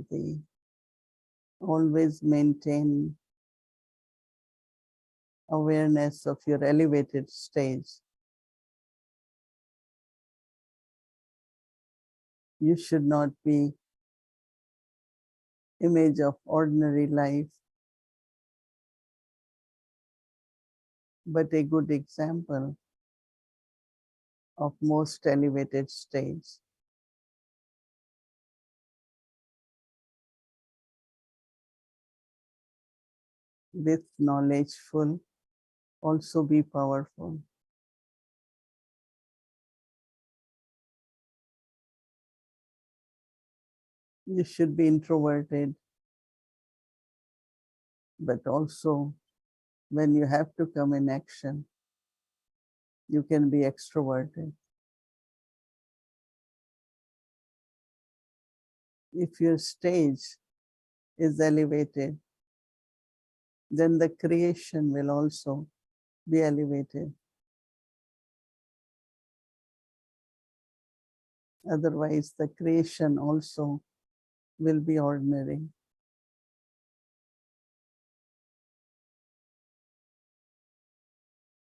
Shanti. Always maintain awareness of your elevated stage. You should not be image of ordinary life, but a good example of most elevated stage. With knowledgeful, also be powerful. You should be introverted, but also when you have to come in action, you can be extroverted. If your stage is elevated, then the creation will also be elevated. Otherwise, the creation also will be ordinary.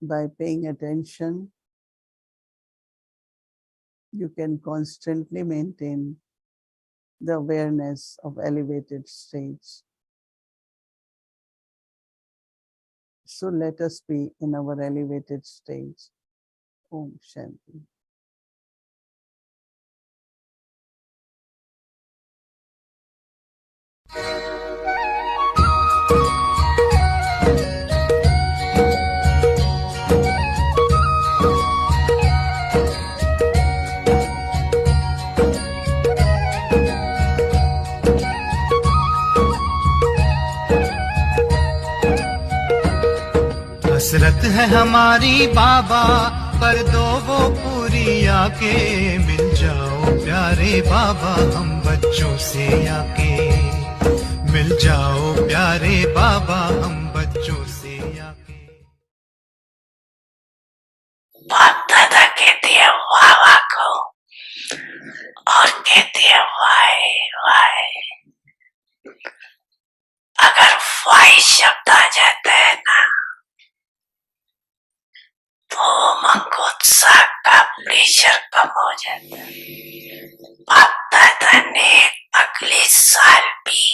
By paying attention, you can constantly maintain the awareness of elevated stage. So let us be in our elevated stage. Om Shanti. हसरत है हमारी बाबा कर दो वो पूरी आके मिल जाओ प्यारे बाबा हम बच्चों से आके मिल जाओ प्यारे बाबा हम बच्चों से आके। बाप दादा कहते हैं वाह वाह को और कहते हैं वाय वाय। अगर वाय शब्द आ जाता है ना तो मंगोत्साह का प्रेशर कम हो जाता है। बाप दादा ने अगले साल भी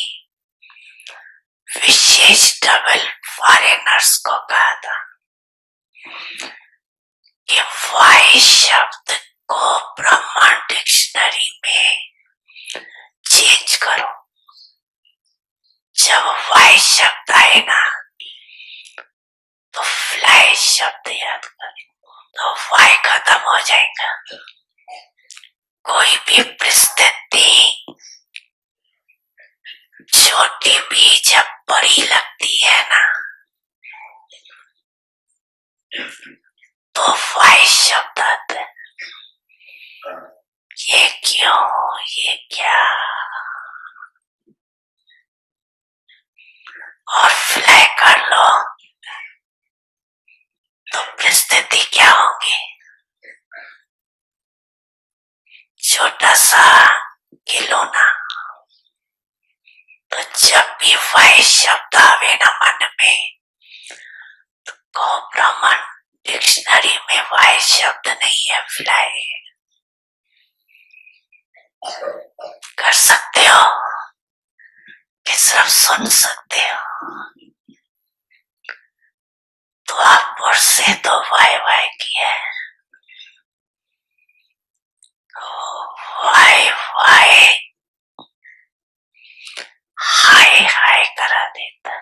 विशेष डबल फॉरेनर्स को कहा था कि वाय शब्द को ब्रह्मांड डिक्शनरी में चेंज करो। जब वाय शब्द आए ना तो फ्लाई शब्द याद करें तो वाय खत्म हो जाएगा। कोई भी परिस्थिति छोटी भी जब बड़ी लगती है ना तो वाय शब्द आता है। ये क्यों, ये क्या, और फ्लाई कर लो तो परिस्थिति क्या होगी। छोटा सा खिलौना, तो जब भी वाय शब्द आवे ना मन में तो ब्रह्मांड डिक्शनरी में वाय शब्द नहीं है, फ्लाई। कर सकते हो कि सिर्फ सुन सकते हो। तो आप और से तो वाय वाय किया है, वाय वाय हाय हाय करा देता।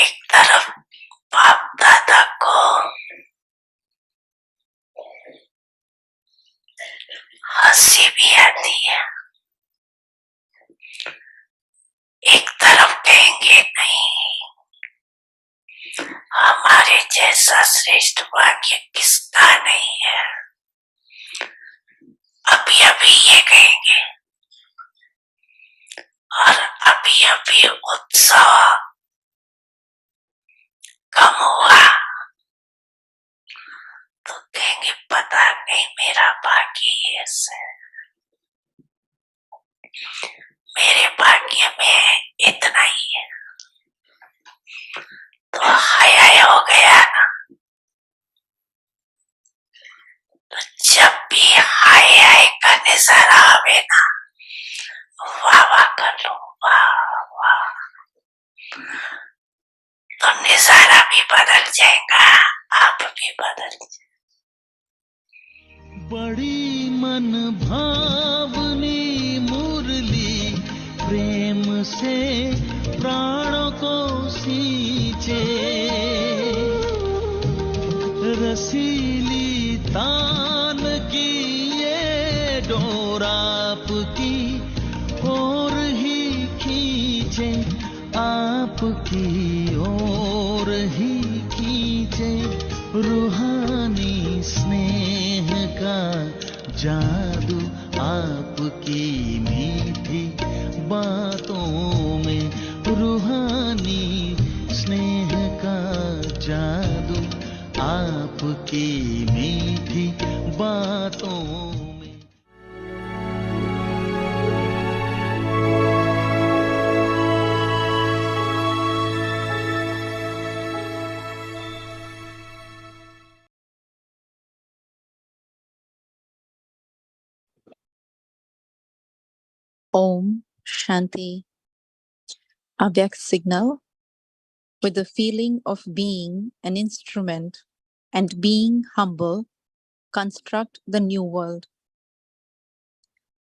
एक तरफ बाप दादा को हंसी भी आती है, एक तरफ कहेंगे नहीं हमारे जैसा श्रेष्ठ भाग्य किसका नहीं है। अभी अभी ये कहेंगे और अभी अभी उत्साह कम हुआ तो कहेंगे पता नहीं मेरा भाग्य भाग्य ये से मेरे भाग्य में इतना ही है, तो हाय हो गया ना। तो जब भी हाय का नजारा आवे ना, वाह वाह कर लो, वाह वाह, तो नजारा भी बदल जाएगा, आप भी बदल जाएंगे। बड़ी मन भावनी मुरली प्रेम से प्राणों को सींचे, रसीली तान की ये डोर आपकी ओर ही खींचे, आपकी ओर ही खींचे, रूहानी स्नेह का जादू आपकी मीठी बातों में, रूहानी स्नेह का जादू आपकी मीठी बातों में। Om Shanti. Avyakt signal with the feeling of being an instrument and being humble, construct the new world.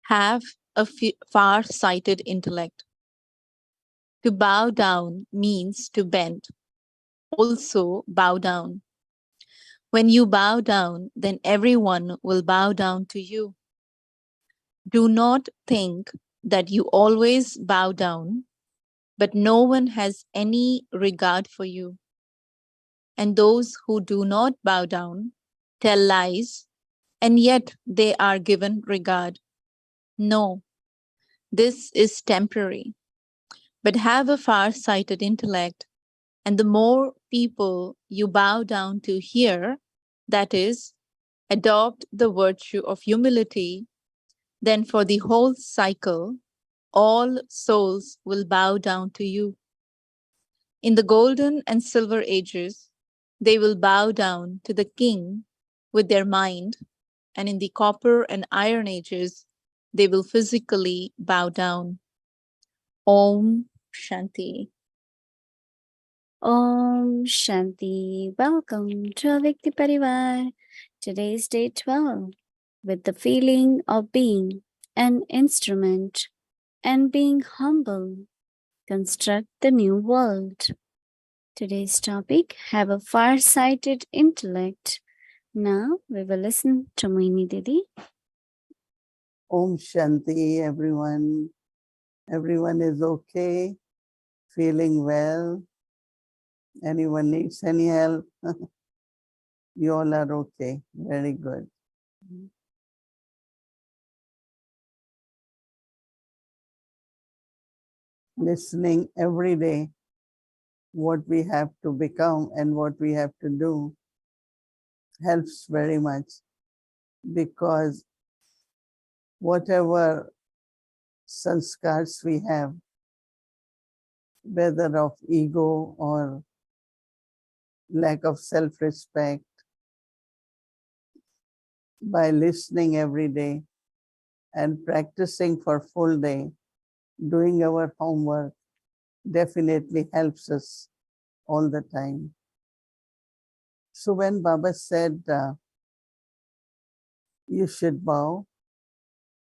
Have a far-sighted intellect. To bow down means to bend. Also bow down. When you bow down, then everyone will bow down to you. Do not think that you always bow down, but no one has any regard for you. And those who do not bow down tell lies, and yet they are given regard. No, this is temporary. But have a far-sighted intellect, and the more people you bow down to here, that is, adopt the virtue of humility, then for the whole cycle, all souls will bow down to you. In the golden and silver ages, they will bow down to the king with their mind, and in the copper and iron ages, they will physically bow down. Om Shanti. Om Shanti. Welcome to Avyakt Parivar. Today is day 12 with the feeling of being an instrument and being humble. Construct the new world. Today's topic, have a far-sighted intellect. Now we will listen to Mohini Didi. Om Shanti, everyone. Everyone is okay, feeling well. Anyone needs any help? You all are okay. Very good. Listening every day what we have to become and what we have to do helps very much, because whatever sanskars we have, whether of ego or lack of self-respect, by listening every day and practicing for full day, doing our homework definitely helps us all the time. So when Baba said you should bow,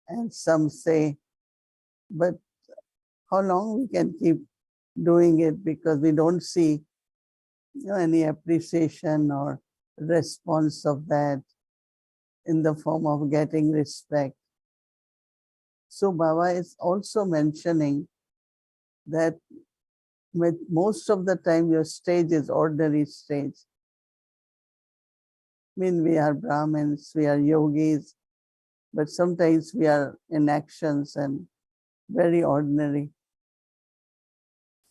and some say, but how long we can keep doing it, because we don't see any appreciation or response of that in the form of getting respect. So Baba is also mentioning that with most of the time your stage is ordinary stage. I mean, we are Brahmins, we are yogis, but sometimes we are in actions and very ordinary.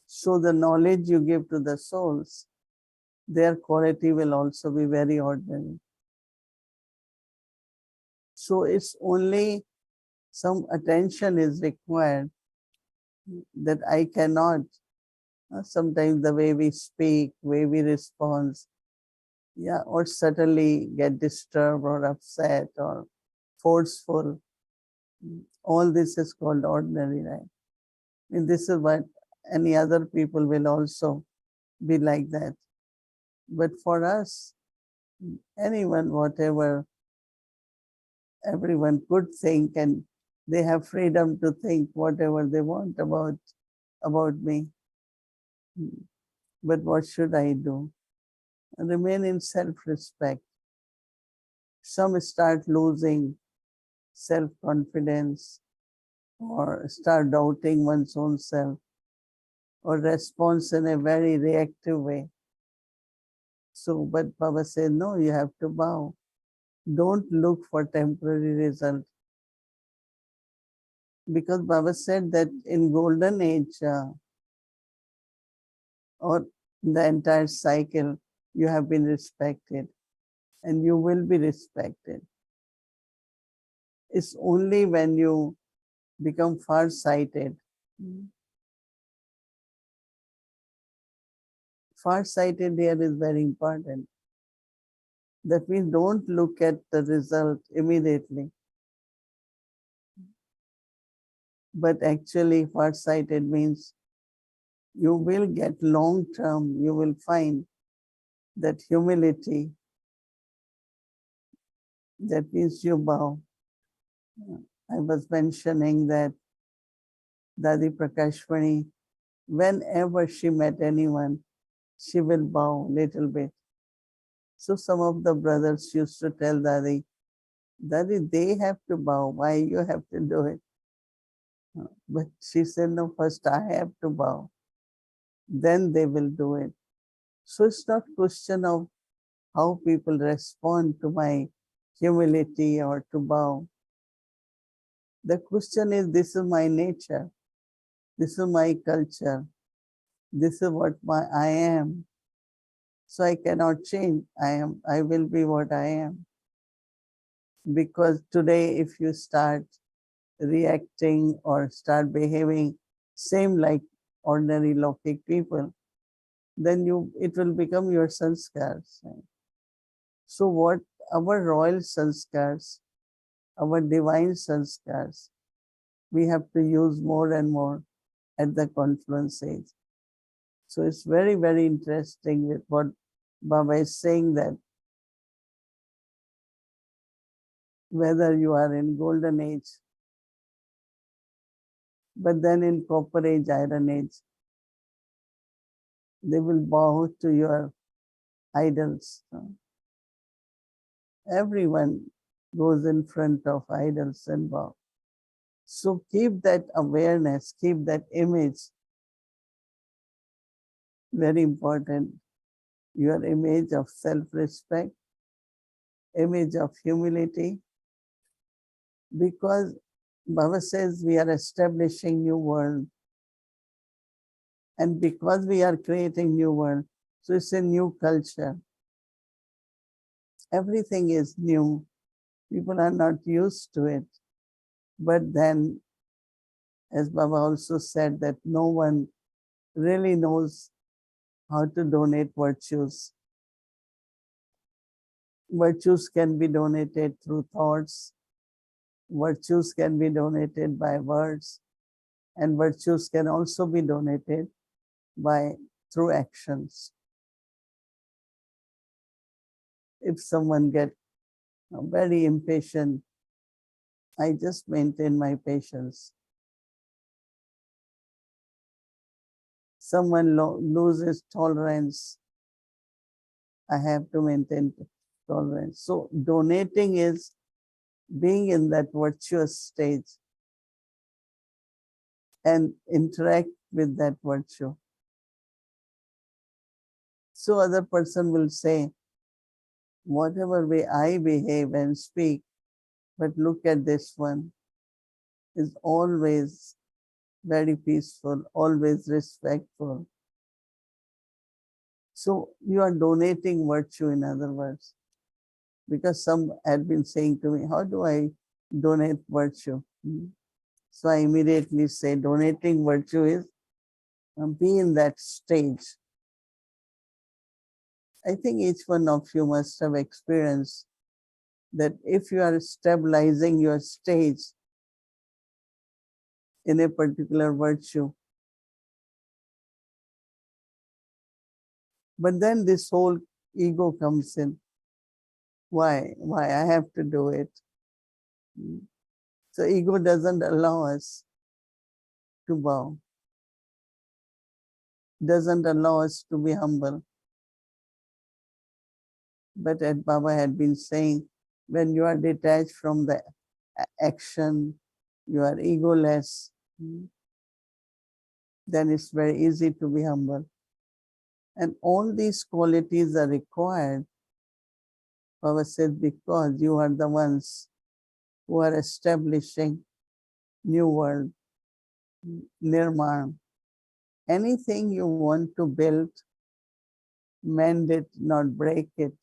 So the knowledge you give to the souls, their quality will also be very ordinary. So it's only some attention is required that I cannot. Sometimes the way we speak, way we respond, yeah, or suddenly get disturbed or upset or forceful. All this is called ordinary, right? And this is what any other people will also be like that. But for us, anyone, whatever, everyone could think, and they have freedom to think whatever they want about me. But what should I do? Remain in self-respect. Some start losing self-confidence or start doubting one's own self or response in a very reactive way. So, but Baba said, no, you have to bow. Don't look for temporary result. Because Baba said that in golden age or the entire cycle, you have been respected and you will be respected. It's only when you become far-sighted. Far-sighted here is very important. That means don't look at the result immediately. But actually far-sighted means you will get long-term, you will find that humility, that means you bow. I was mentioning that Dadi Prakashvani, whenever she met anyone, she will bow little bit. So some of the brothers used to tell Dadi, Dadi, they have to bow, why you have to do it? But she said, no, first I have to bow, then they will do it. So it's not question of how people respond to my humility or to bow. The question is, this is my nature, this is my culture, this is what I am. So I cannot change. I will be what I am. Because today, if you start reacting or start behaving same like ordinary Lokik people, then it will become your sanskars. Right? So what our royal sanskars, our divine sanskars, we have to use more and more at the confluence age. So it's very, very interesting with what Baba is saying, that whether you are in golden age, but then in copper age, iron age, they will bow to your idols. Everyone goes in front of idols and bow. So keep that awareness, keep that image, very important. Your image of self-respect, image of humility, because Baba says we are establishing new world. And because we are creating new world, so it's a new culture. Everything is new. People are not used to it. But then, as Baba also said, that no one really knows how to donate virtues. Virtues can be donated through thoughts. Virtues can be donated by words. And virtues can also be donated through actions. If someone gets very impatient, I just maintain my patience. Someone loses tolerance, I have to maintain tolerance. So donating is being in that virtuous stage and interact with that virtue. So other person will say, whatever way I behave and speak, but look at this one, is always very peaceful, always respectful. So you are donating virtue, in other words. because some had been saying to me, how do I donate virtue? So I immediately say donating virtue is be in that stage. I think each one of you must have experienced that if you are stabilizing your stage in a particular virtue, but then this whole ego comes in. Why I have to do it? So ego doesn't allow us to bow, doesn't allow us to be humble. But as Baba had been saying, when you are detached from the action, you are egoless, then it's very easy to be humble. And all these qualities are required, Baba said, because you are the ones who are establishing new world, nirman. Anything you want to build, mend it, not break it,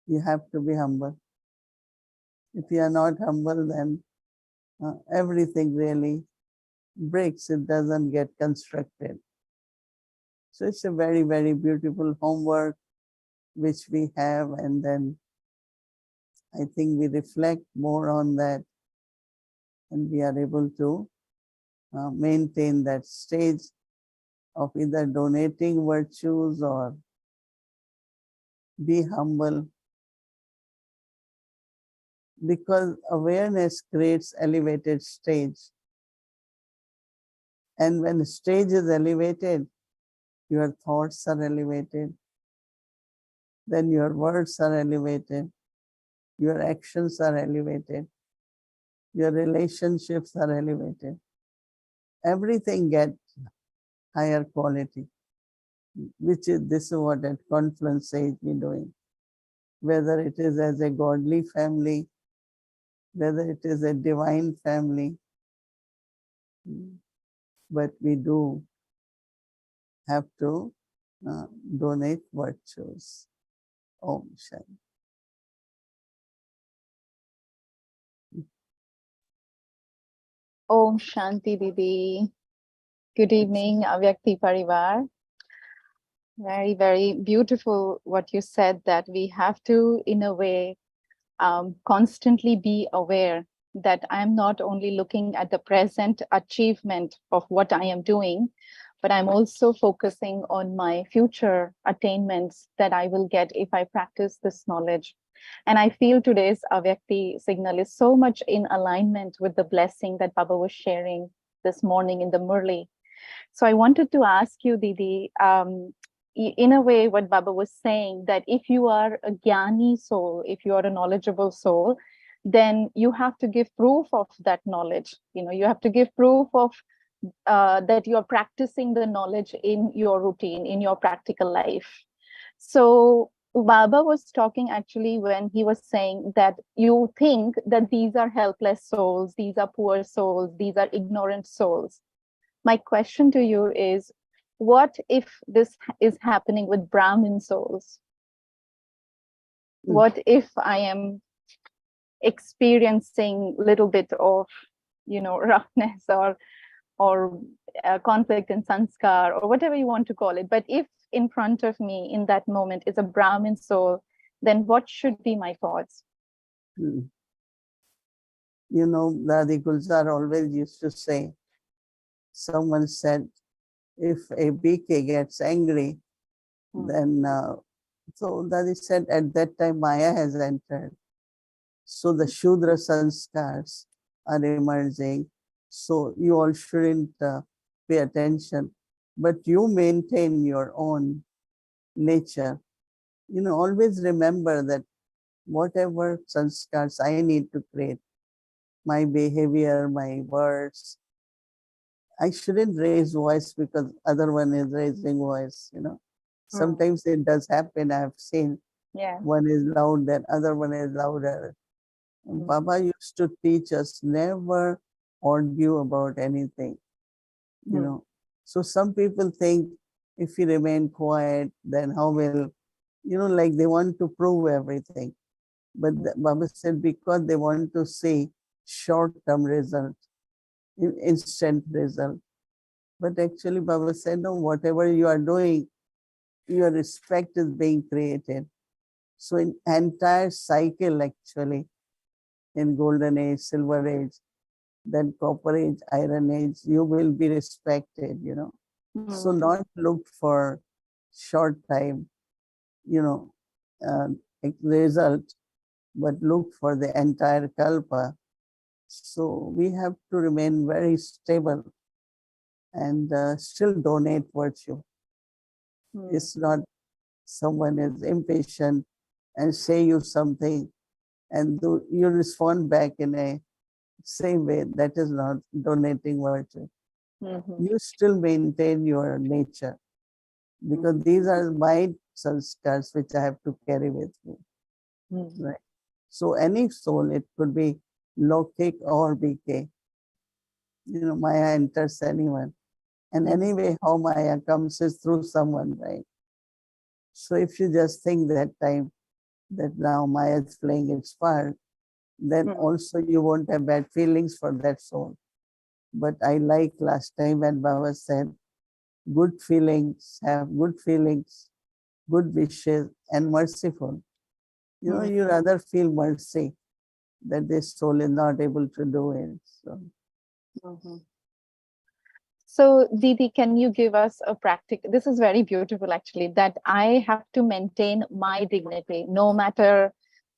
you have to be humble. If you are not humble, then everything really breaks, it doesn't get constructed. So it's a very, very beautiful homework which we have, and then I think we reflect more on that and we are able to maintain that stage of either donating virtues or be humble, because awareness creates elevated stage. And when stage is elevated, your thoughts are elevated, then your words are elevated, your actions are elevated, your relationships are elevated. Everything gets higher quality, which is this is what at Confluence Sage we're doing. Whether it is as a godly family, whether it is a divine family, but we do have to donate virtues. Om Shanti. Om Shanti Didi. Good evening, Avyakti Parivar. Very, very beautiful what you said, that we have to, in a way, constantly be aware that I'm not only looking at the present achievement of what I am doing, but I'm also focusing on my future attainments that I will get if I practice this knowledge. And I feel today's Avyakti signal is so much in alignment with the blessing that Baba was sharing this morning in the Murli. So I wanted to ask you, Didi, in a way, what Baba was saying, that if you are a Jnani soul, if you are a knowledgeable soul, then you have to give proof of that knowledge. You have to give proof of that you are practicing the knowledge in your routine, in your practical life. So Baba was talking actually when he was saying that you think that these are helpless souls, these are poor souls, these are ignorant souls. My question to you is, what if this is happening with Brahmin souls? What if I am experiencing a little bit of, roughness or conflict in sanskar, or whatever you want to call it? But if in front of me in that moment is a Brahmin soul, then what should be my thoughts? The Adi Gulzar always used to say, someone said, if a BK gets angry, then, so Dadi said, at that time Maya has entered. So the Shudra sanskars are emerging. So you all shouldn't pay attention, but you maintain your own nature. Always remember that whatever sanskars I need to create, my behavior, my words, I shouldn't raise voice because other one is raising voice, Sometimes it does happen. I've seen one is loud, then other one is louder. Baba used to teach us never argue about anything, So some people think if you remain quiet, then how will, like they want to prove everything. But Baba said because they want to see short-term results, instant result. But actually Baba said, no, whatever you are doing, your respect is being created. So in entire cycle actually, in golden age, silver age, then copper age, iron age, you will be respected, So not look for short time, uh, result, but look for the entire kalpa. So we have to remain very stable and still donate virtue. It's not someone is impatient and say you something and you respond back in a same way. That is not donating virtue. You still maintain your nature because these are my sanskars which I have to carry with me. Right. So any soul, it could be Lokik or BK. Maya enters anyone. And anyway, how Maya comes is through someone, right? So if you just think that time that now Maya is playing its part, then also you won't have bad feelings for that soul. But I like last time when Baba said, good feelings, have good feelings, good wishes, and merciful. You rather feel mercy that this soul is not able to do it. So, Didi, can you give us a practical? This is very beautiful, actually, that I have to maintain my dignity no matter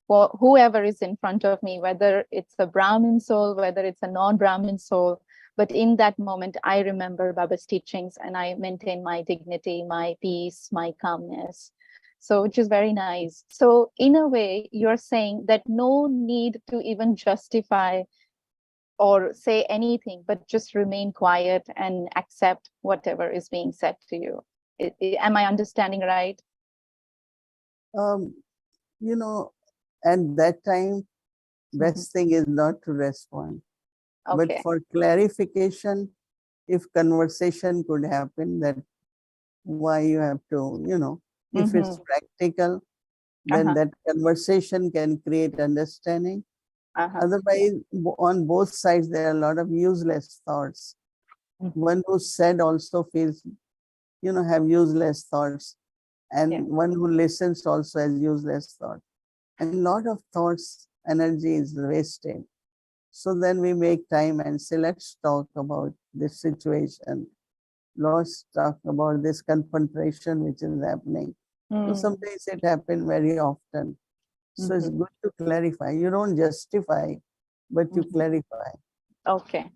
whoever is in front of me, whether it's a Brahmin soul, whether it's a non-Brahmin soul. But in that moment, I remember Baba's teachings and I maintain my dignity, my peace, my calmness. So, which is very nice. So, in a way, you're saying that no need to even justify or say anything, but just remain quiet and accept whatever is being said to you. Am I understanding right? Um, at that time, best thing is not to respond. Okay. But for clarification, if conversation could happen, that why you have to, if it's practical, then that conversation can create understanding. Otherwise, on both sides, there are a lot of useless thoughts. One who said also feels, have useless thoughts. And one who listens also has useless thoughts. And a lot of thoughts, energy is wasted. So then we make time and say, let's talk about this situation. Let's talk about this confrontation which is happening. So sometimes it happens very often. So it's good to clarify. You don't justify, but you clarify. Okay.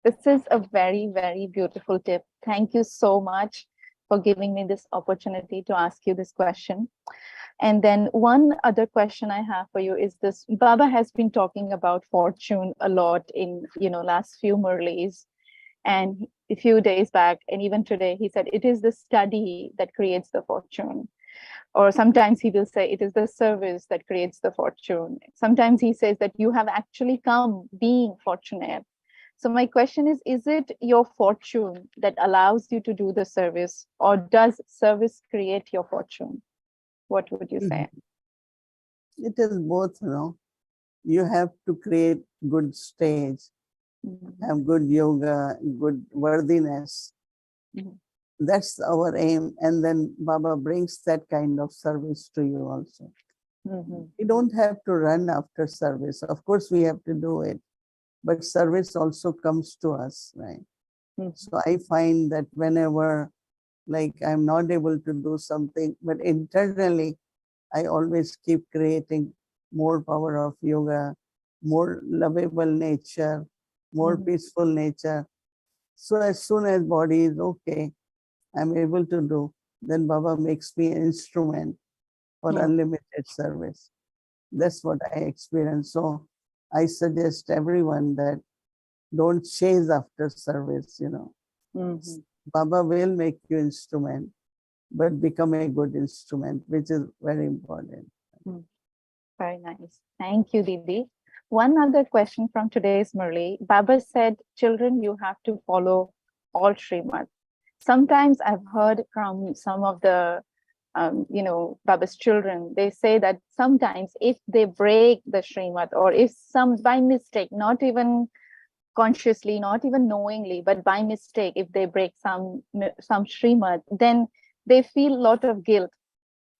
This is a very, very beautiful tip. Thank you so much for giving me this opportunity to ask you this question. And then one other question I have for you is this. Baba has been talking about fortune a lot in, last few Murlis. And a few days back, and even today, he said, it is the study that creates the fortune. Or sometimes he will say, it is the service that creates the fortune. Sometimes he says that you have actually come being fortunate. So my question is it your fortune that allows you to do the service, or does service create your fortune? What would you say? It is both, You have to create good stage, have good yoga, good worthiness. That's our aim. And then Baba brings that kind of service to you also. We don't have to run after service. Of course, we have to do it. But service also comes to us, right? So I find that whenever, like, I'm not able to do something, but internally, I always keep creating more power of yoga, more lovable nature, more peaceful nature. So as soon as body is okay, I'm able to do, then Baba makes me an instrument for unlimited service. That's what I experience. So I suggest everyone that don't chase after service, Baba will make you instrument, but become a good instrument, which is very important. Very nice. Thank you, Didi. One other question from today's Murli. Baba said, children, you have to follow all Srimad. Sometimes I've heard from some of the Baba's children, they say that sometimes if they break the Srimad, or if some by mistake, not even consciously, not even knowingly, but by mistake, if they break some Srimad, then they feel a lot of guilt.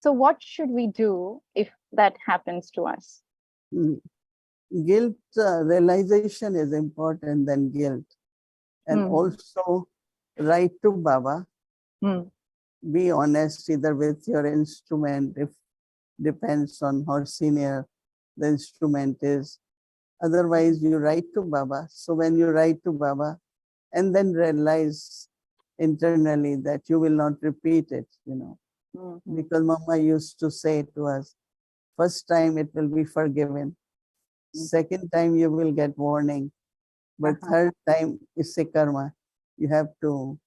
So what should we do if that happens to us? Guilt realization is important than guilt. And also write to Baba. Be honest either with your instrument, if depends on how senior the instrument is. Otherwise, you write to Baba. So when you write to Baba, and then realize internally that you will not repeat it, because Mama used to say to us, first time it will be forgiven, second time you will get warning, but third time is a karma. You have to,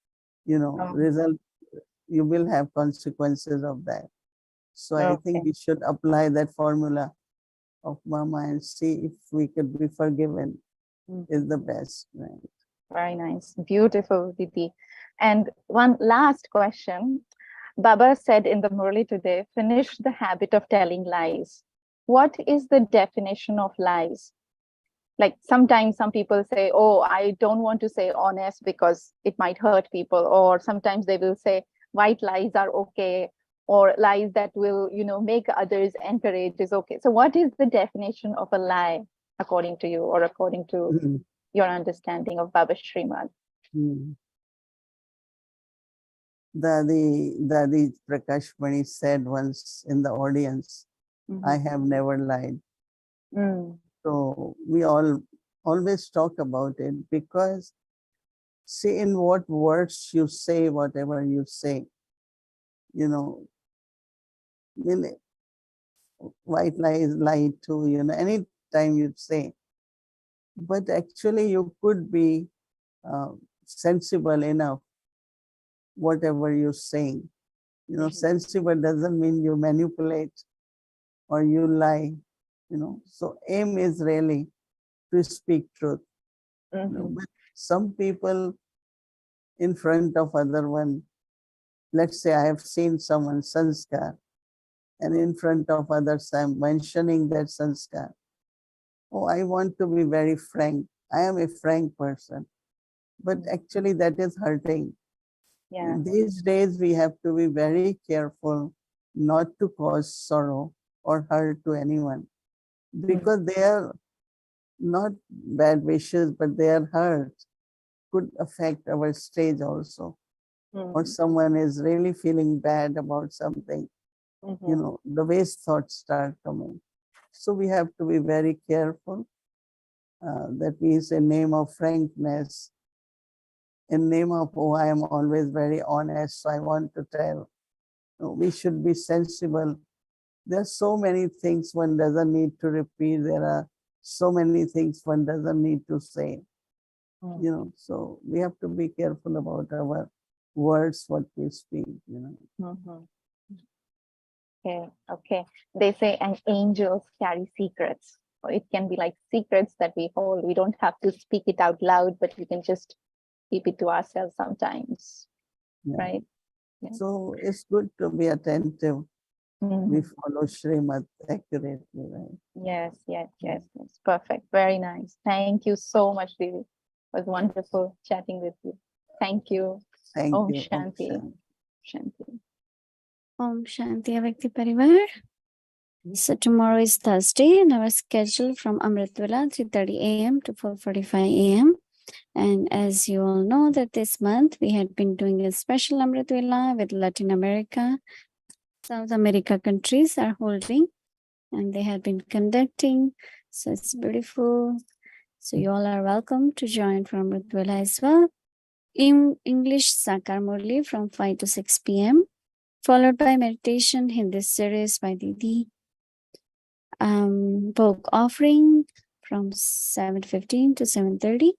result, you will have consequences of that. So I think we should apply that formula of Mama and see if we could be forgiven is the best. Right? Very nice. Beautiful, Didi. And one last question. Baba said in the Murli today, finish the habit of telling lies. What is the definition of lies? Like sometimes some people say, oh, I don't want to say honest because it might hurt people. Or sometimes they will say white lies are okay, or lies that will, make others encourage is okay. So what is the definition of a lie according to you, or according to your understanding of Baba Srimad? Dadi Prakash Mani said once in the audience, I have never lied. So we always talk about it, because see, in what words you say, whatever you say, white lie is lie too, any time you say. But actually you could be sensible enough, whatever you're saying. Sensible doesn't mean you manipulate or you lie, So aim is really to speak truth. But some people in front of other one, let's say I have seen someone sanskar, and in front of others I'm mentioning that sanskar. Oh, I want to be very frank. I am a frank person. But actually that is hurting. Yeah. These days we have to be very careful not to cause sorrow or hurt to anyone, because they are not bad wishes, but their hurt could affect our stage also. Or someone is really feeling bad about something, the waste thoughts start coming. So we have to be very careful. That means in name of frankness, in name of, oh, I am always very honest, so I want to tell. No, we should be sensible. There are so many things one doesn't need to repeat. There are so many things one doesn't need to say. So we have to be careful about our words, what we speak. Okay. They say, and angels carry secrets. Or it can be like secrets that we hold. We don't have to speak it out loud, but we can just keep it to ourselves sometimes. Right? Yeah. So it's good to be attentive. We follow Srimad accurately, right? Yes. Perfect. Very nice. Thank you so much, Didi. It was wonderful chatting with you. Thank you. Thank Om you. Shanti. Shanti. Om Shanti Avyakt Parivar. So tomorrow is Thursday, and our schedule from Amritwala 3:30 a.m. to 4:45 a.m. And as you all know, that this month we had been doing a special Amritwala with Latin America, South America countries are holding, and they have been conducting. So it's beautiful. So you all are welcome to join from Amritwala as well. In English, Sakar Murli from 5 to 6 p.m. followed by meditation Hindi series by Didi. Book offering from 7:15 to 7:30.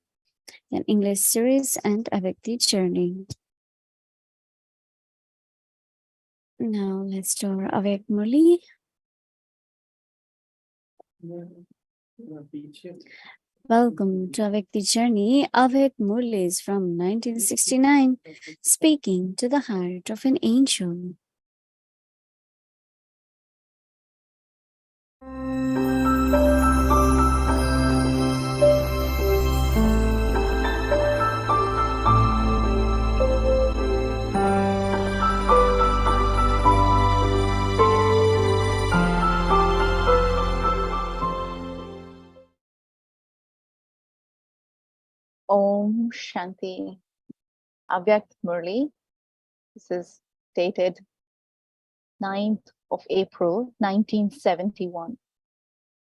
Then English series and Avyakt journey. Now let's do our Avyakt Murli. Welcome to Avyakt journey. Avyakt Murli is from 1969, speaking to the heart of an angel. Om Shanti. Avyakt Murli. This is dated 9th of April, 1971.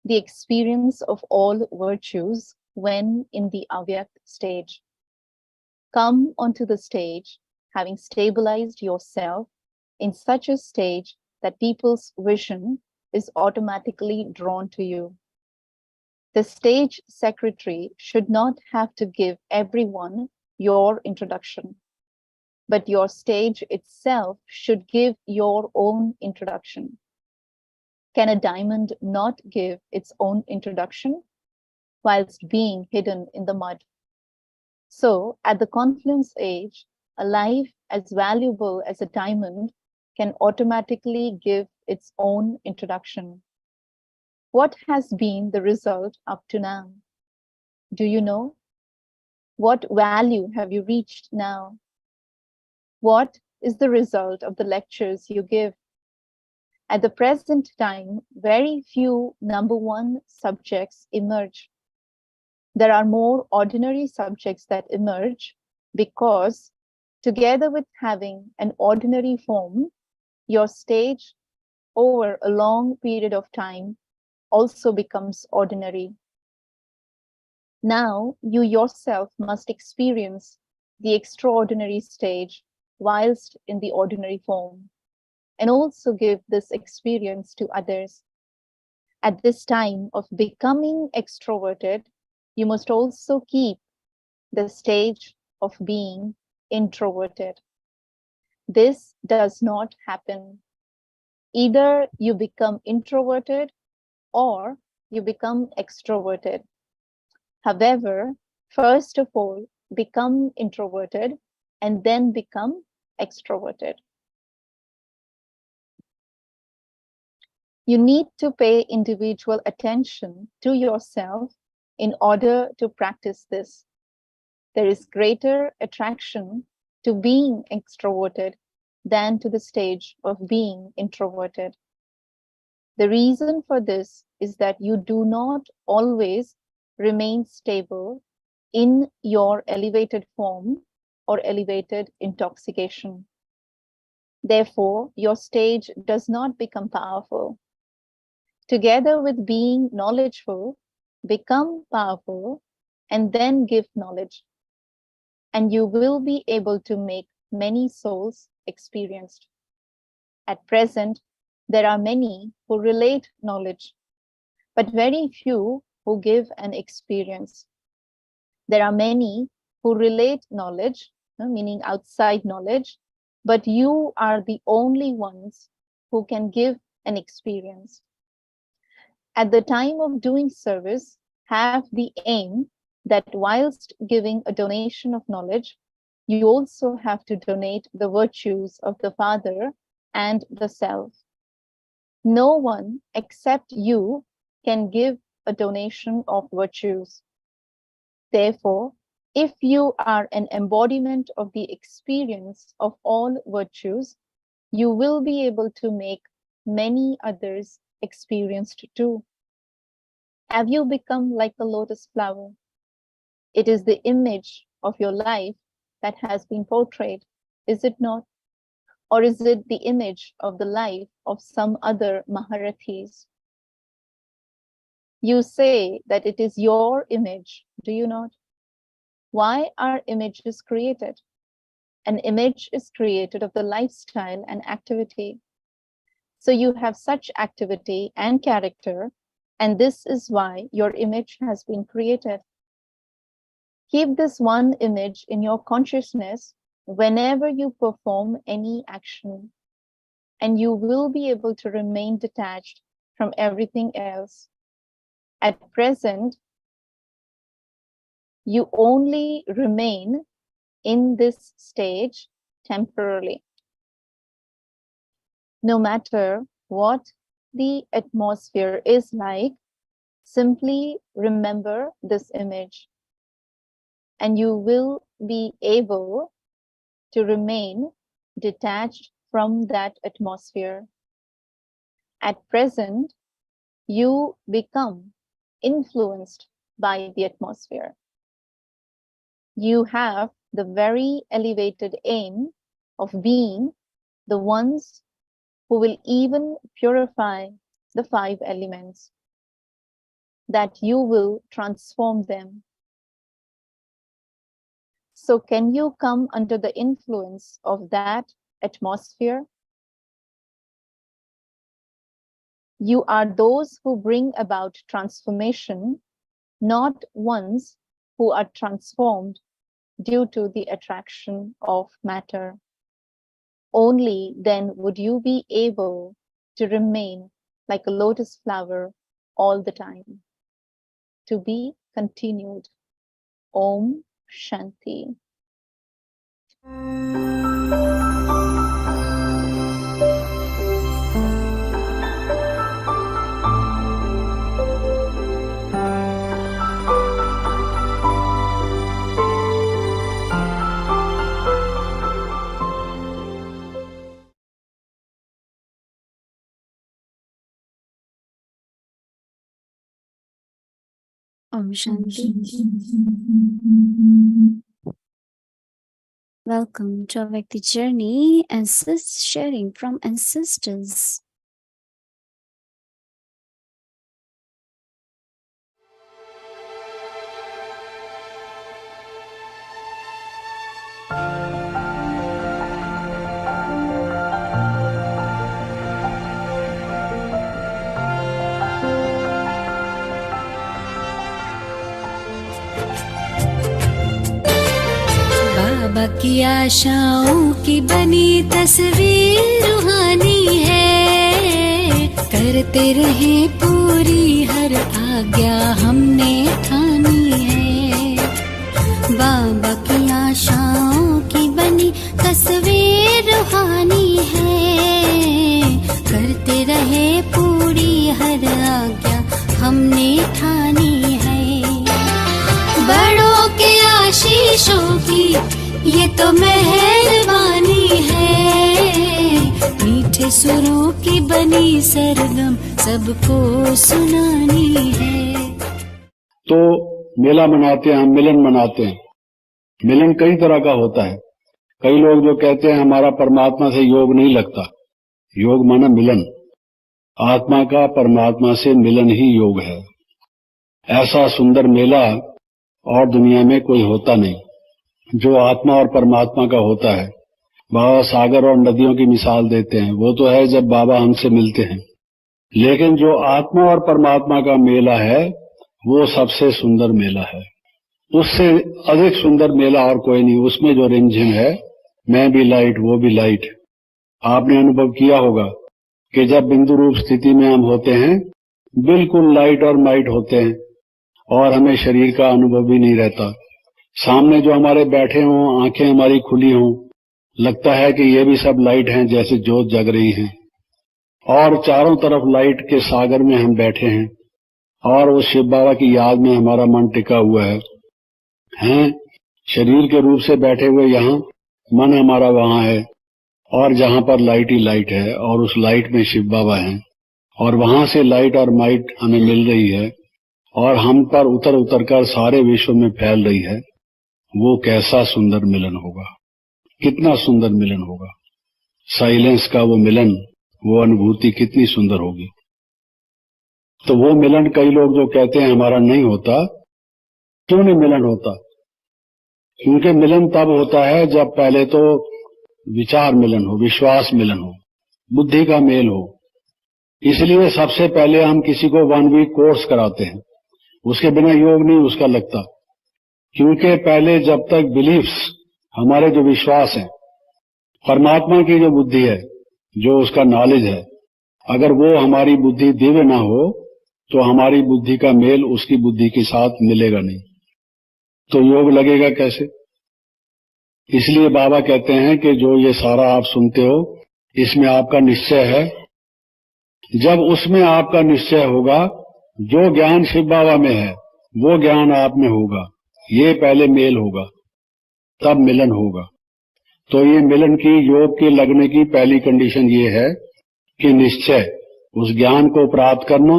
The experience of all virtues when in the Avyakt stage. Come onto the stage, having stabilized yourself in such a stage that people's vision is automatically drawn to you. The stage secretary should not have to give everyone your introduction, but your stage itself should give your own introduction. Can a diamond not give its own introduction whilst being hidden in the mud? So, at the confluence age, a life as valuable as a diamond can automatically give its own introduction. What has been the result up to now? Do you know? What value have you reached now? What is the result of the lectures you give? At the present time, very few number one subjects emerge. There are more ordinary subjects that emerge because, together with having an ordinary form, your stage over a long period of time also becomes ordinary. Now you yourself must experience the extraordinary stage whilst in the ordinary form, and also give this experience to others. At this time of becoming extroverted, you must also keep the stage of being introverted. This does not happen. Either you become introverted or you become extroverted. However, first of all, become introverted and then become extroverted. You need to pay individual attention to yourself in order to practice this. There is greater attraction to being extroverted than to the stage of being introverted. The reason for this is that you do not always remain stable in your elevated form or elevated intoxication. Therefore, your stage does not become powerful. Together with being knowledgeful, become powerful and then give knowledge. And you will be able to make many souls experienced. At present, there are many who relate knowledge, but very few who give an experience. There are many who relate knowledge, meaning outside knowledge, but you are the only ones who can give an experience. At the time of doing service, have the aim that whilst giving a donation of knowledge, you also have to donate the virtues of the Father and the Self. No one except you can give a donation of virtues. Therefore, if you are an embodiment of the experience of all virtues, you will be able to make many others experienced too. Have you become like a lotus flower? It is the image of your life that has been portrayed, is it not? Or is it the image of the life of some other Maharathis? You say that it is your image, do you not? Why are images created? An image is created of the lifestyle and activity. So you have such activity and character, and this is why your image has been created. Keep this one image in your consciousness whenever you perform any action, and you will be able to remain detached from everything else. At present, you only remain in this stage temporarily. No matter what the atmosphere is like, simply remember this image and you will be able to remain detached from that atmosphere. At present, you become influenced by the atmosphere. You have the very elevated aim of being the ones who will even purify the 5 elements, that you will transform them. So can you come under the influence of that atmosphere? You are those who bring about transformation, not ones who are transformed due to the attraction of matter. Only then would you be able to remain like a lotus flower all the time. To be continued. Om Shanti. Om Shanti. Welcome to Avyakt Journey, sharing from ancestors. बाबा की आशाओं की बनी तस्वीर रूहानी है, करते रहे पूरी हर आज्ञा हमने ठानी है। बाबा की आशाओं की बनी तस्वीर रूहानी है, करते रहे पूरी हर आज्ञा हमने ठानी है। बड़ों के आशीषों की ये तो मेहरबानी है, मीठे सुरों की बनी सरगम सबको सुनानी है। तो मेला मनाते हैं, हम मिलन मनाते हैं। मिलन कई तरह का होता है। कई लोग जो कहते हैं हमारा परमात्मा से योग नहीं लगता। योग माना मिलन, आत्मा का परमात्मा से मिलन ही योग है। ऐसा सुंदर मेला और दुनिया में कोई होता नहीं जो आत्मा और परमात्मा का होता है। बाबा सागर और नदियों की मिसाल देते हैं, वो तो है जब बाबा हमसे मिलते हैं, लेकिन जो आत्मा और परमात्मा का मेला है वो सबसे सुंदर मेला है। उससे अधिक सुंदर मेला और कोई नहीं। उसमें जो रिमझिम है, मैं भी लाइट वो भी लाइट। आपने अनुभव किया होगा कि जब बिंदु रूप स्थिति में हम होते हैं, बिल्कुल लाइट और माइट होते हैं और हमें शरीर का अनुभव भी नहीं रहता। सामने जो हमारे बैठे हों, आंखें हमारी खुली हों, लगता है कि ये भी सब लाइट हैं, जैसे जोत जग रही है। और चारों तरफ लाइट के सागर में हम बैठे हैं और उस शिव बाबा की याद में हमारा मन टिका हुआ है। शरीर के रूप से बैठे हुए यहाँ, मन हमारा वहाँ है और जहाँ पर लाइट ही लाइट है और उस लाइट में शिव बाबा हैं और वहां से लाइट और माइट हमें मिल रही है और हम पर उतर उतर कर सारे विश्व में फैल रही है। वो कैसा सुंदर मिलन होगा, कितना सुंदर मिलन होगा। साइलेंस का वो मिलन, वो अनुभूति कितनी सुंदर होगी। तो वो मिलन कई लोग जो कहते हैं हमारा नहीं होता, क्यों नहीं मिलन होता? क्योंकि मिलन तब होता है जब पहले तो विचार मिलन हो, विश्वास मिलन हो, बुद्धि का मेल हो। इसलिए सबसे पहले हम किसी को 1 वीक कोर्स कराते हैं, उसके बिना योग नहीं उसका लगता। क्योंकि पहले जब तक बिलीफ्स, हमारे जो विश्वास हैं, परमात्मा की जो बुद्धि है, जो उसका नॉलेज है, अगर वो हमारी बुद्धि दिव्य ना हो तो हमारी बुद्धि का मेल उसकी बुद्धि के साथ मिलेगा नहीं, तो योग लगेगा कैसे? इसलिए बाबा कहते हैं कि जो ये सारा आप सुनते हो, इसमें आपका निश्चय है जब उसमें आपका निश्चय होगा, जो ज्ञान शिव बाबा में है वो ज्ञान आप में होगा, ये पहले मेल होगा, तब मिलन होगा। तो ये मिलन की, योग के लगने की पहली कंडीशन ये है कि निश्चय, उस ज्ञान को प्राप्त करना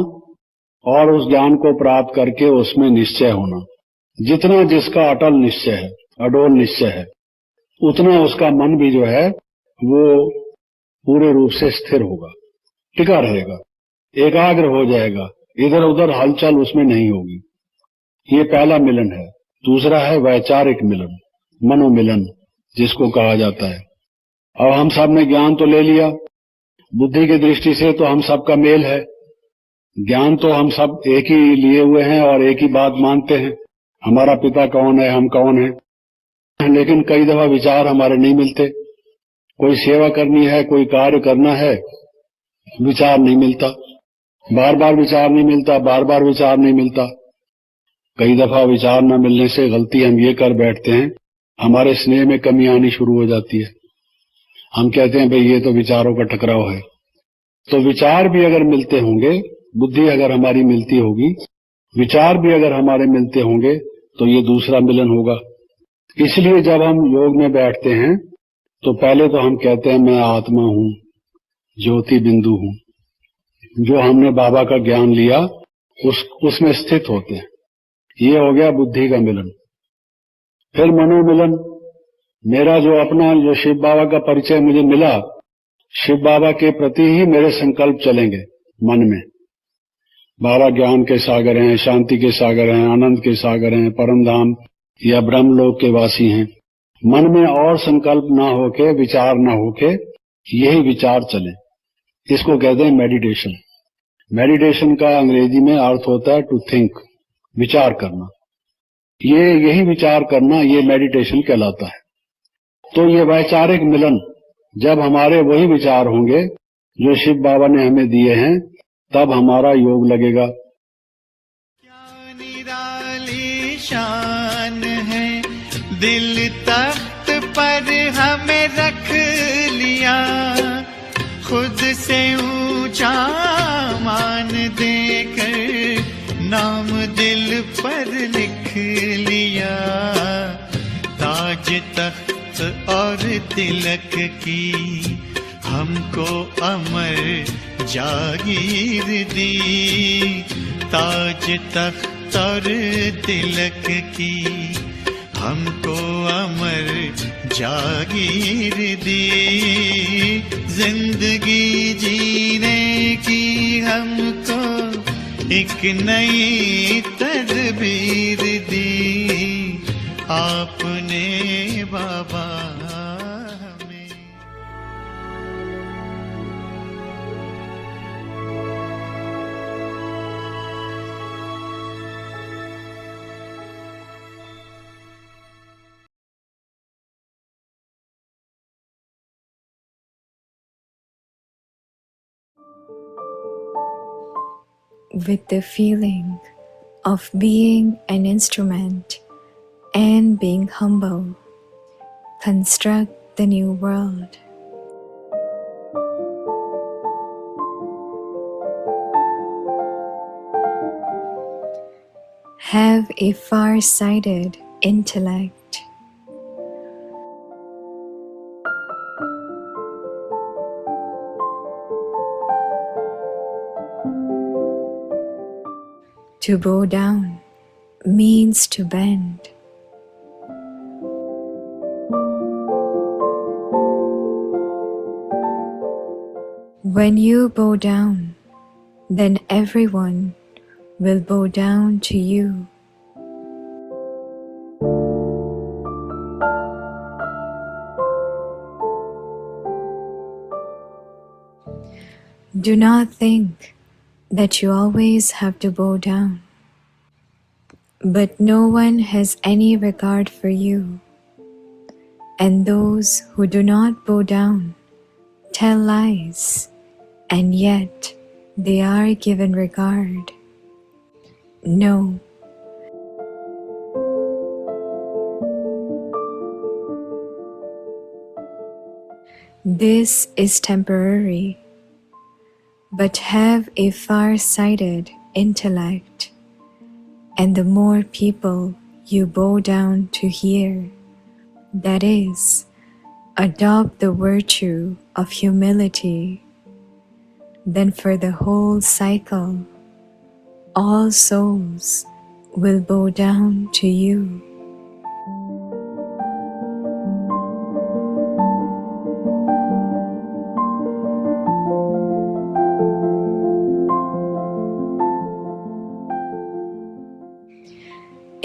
और उस ज्ञान को प्राप्त करके उसमें निश्चय होना। जितना जिसका अटल निश्चय है, अडोल निश्चय है, उतना उसका मन भी जो है वो पूरे रूप से स्थिर होगा, टिका रहेगा, एकाग्र हो जाएगा, इधर उधर हलचल उसमें नहीं होगी। ये पहला मिलन है। दूसरा है वैचारिक मिलन, मनोमिलन जिसको कहा जाता है। अब हम सब ने ज्ञान तो ले लिया, बुद्धि की दृष्टि से तो हम सबका मेल है, ज्ञान तो हम सब एक ही लिए हुए हैं और एक ही बात मानते हैं, हमारा पिता कौन है, हम कौन है। लेकिन कई दफा विचार हमारे नहीं मिलते, कोई सेवा करनी है, कोई कार्य करना है, विचार नहीं मिलता, बार बार विचार नहीं मिलता, बार बार विचार नहीं मिलता। कई दफा विचार न मिलने से गलती हम ये कर बैठते हैं, हमारे स्नेह में कमी आनी शुरू हो जाती है। हम कहते हैं भाई ये तो विचारों का टकराव है। तो विचार भी अगर मिलते होंगे, बुद्धि अगर हमारी मिलती होगी, विचार भी अगर हमारे मिलते होंगे, तो ये दूसरा मिलन होगा। इसलिए जब हम योग में बैठते हैं तो पहले तो हम कहते हैं मैं आत्मा हूं, ज्योति बिंदु हूं। जो हमने बाबा का ज्ञान लिया उसमें स्थित होते हैं। ये हो गया बुद्धि का मिलन। फिर मनोमिलन, मेरा जो अपना, जो शिव बाबा का परिचय मुझे मिला, शिव बाबा के प्रति ही मेरे संकल्प चलेंगे मन में। बाबा ज्ञान के सागर हैं, शांति के सागर हैं, आनंद के सागर हैं, परम धाम या ब्रह्मलोक के वासी हैं। मन में और संकल्प ना होके, विचार ना होके, यही विचार चले। इसको कहते हैं मेडिटेशन। मेडिटेशन का अंग्रेजी में अर्थ होता है टू थिंक, विचार करना। यही विचार करना, ये मेडिटेशन कहलाता है। तो ये वैचारिक मिलन, जब हमारे वही विचार होंगे जो शिव बाबा ने हमें दिए हैं, तब हमारा योग लगेगा। क्या निराली शान है, दिल तख्त पर हमें रख लिया, खुद से ऊंचा मान देकर नाम दिल पर लिख लिया। ताज तख्त और तिलक की हमको अमर जागीर दी, ताज तख्त और तिलक की हमको अमर जागीर दी। जिंदगी जीने की हमको एक नई तदबीर दी, आपने बाबा हमें। With the feeling of being an instrument and being humble, construct the new world. Have a far-sighted intellect. To bow down means to bend. When you bow down, then everyone will bow down to you. Do not think that you always have to bow down. But no one has any regard for you, and those who do not bow down tell lies, and yet they are given regard. No. This is temporary. but have a far-sighted intellect, and the more people you bow down to hear, that is, adopt the virtue of humility, then for the whole cycle, all souls will bow down to you.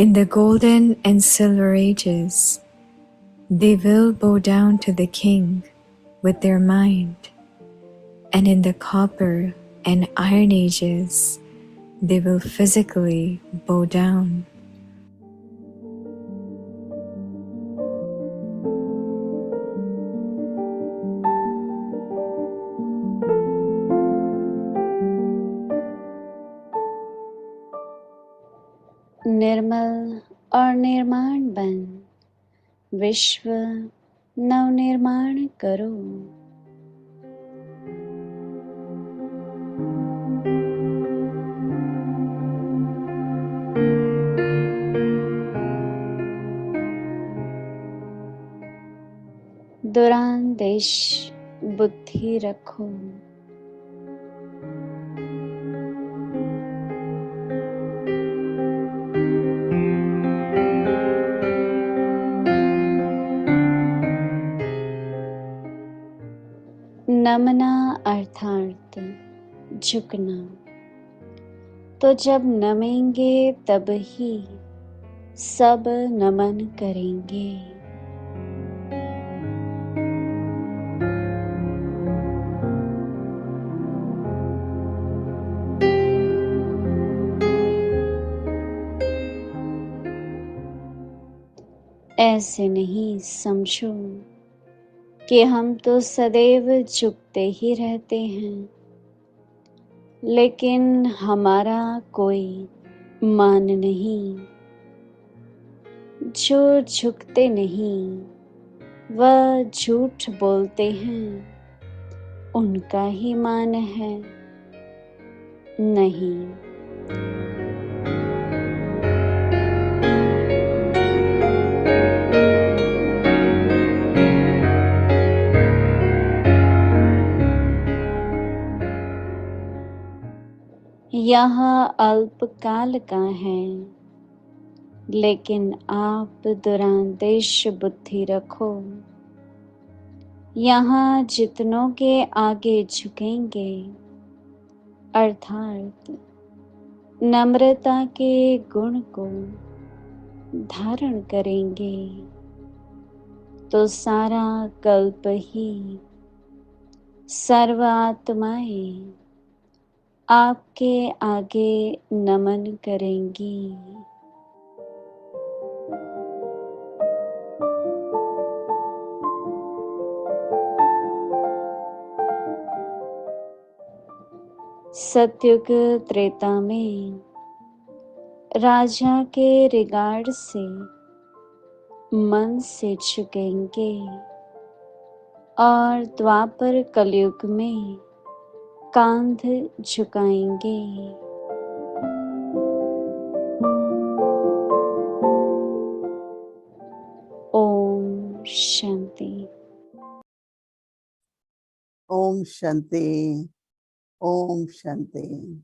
In the golden and silver ages, they will bow down to the king with their mind, and in the copper and iron ages, they will physically bow down. निर्मल और निर्माण बन विश्व नवनिर्माण करो। दुरांदेश बुद्धि रखो। नमना अर्थात झुकना, तो जब नमेंगे तब ही सब नमन करेंगे। ऐसे नहीं समझो कि हम तो सदैव झुकते ही रहते हैं, लेकिन हमारा कोई मान नहीं। जो झुकते नहीं वह झूठ बोलते हैं, उनका ही मान है नहीं। यह अल्पकाल का है, लेकिन आप दुरांदेश बुद्धि रखो। यहाँ जितनों के आगे झुकेंगे, अर्थात नम्रता के गुण को धारण करेंगे, तो सारा कल्प ही सर्व आत्माएं आपके आगे नमन करेंगी। सतयुग त्रेता में राजा के रिगार्ड से मन से झुकेंगे, और द्वापर कलयुग में कांध झुकाएंगे। Om Shanti. Om Shanti. Om Shanti.